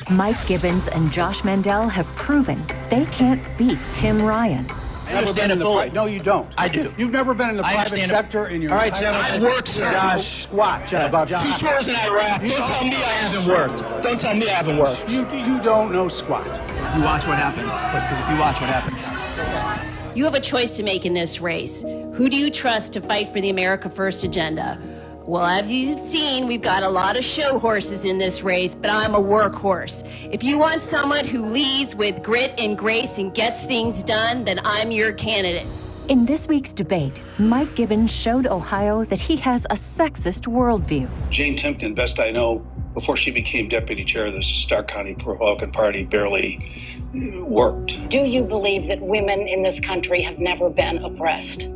Mike Gibbons and Josh Mandel have proven they can't beat Tim Ryan. I understand it fully. No, you don't. I do. You've never been in the private sector in your All right, entire I've worked, sir. Josh, squat about 2 tours in Iraq. Don't tell me I haven't worked. Don't tell me I haven't worked. You don't know squat. You watch what happened. Listen, you watch what happens. You have a choice to make in this race. Who do you trust to fight for the America First agenda? Well, as you've seen, we've got a lot of show horses in this race, but I'm a workhorse. If you want someone who leads with grit and grace and gets things done, then I'm your candidate. In this week's debate, Mike Gibbons showed Ohio that he has a sexist worldview. Jane Timken, best I know, before she became deputy chair of the Stark County Republican Party, barely worked. Do you believe that women in this country have never been oppressed?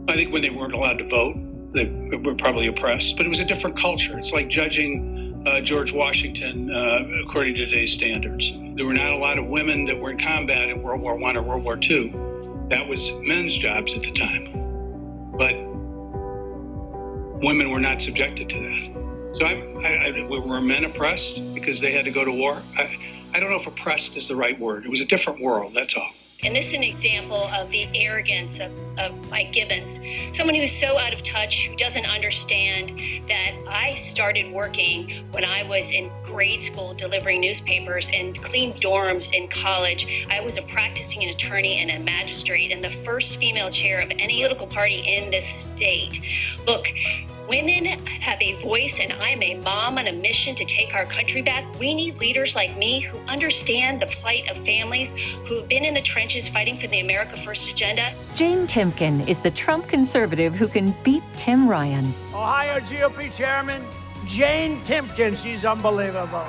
I think when they weren't allowed to vote, they were probably oppressed, but it was a different culture. It's like judging George Washington according to today's standards. There were not a lot of women that were in combat in World War I or World War II. That was men's jobs at the time. But women were not subjected to that. So were men oppressed because they had to go to war? I don't know if oppressed is the right word. It was a different world, that's all. And this is an example of the arrogance of Mike Gibbons, someone who's so out of touch, who doesn't understand that I started working when I was in grade school delivering newspapers and cleaned dorms in college. I was a practicing attorney and a magistrate and the first female chair of any political party in this state. Look, women have a voice, and I'm a mom on a mission to take our country back. We need leaders like me who understand the plight of families, who've been in the trenches fighting for the America First agenda. Jane Timken is the Trump conservative who can beat Tim Ryan. Ohio GOP Chairman Jane Timken. She's unbelievable.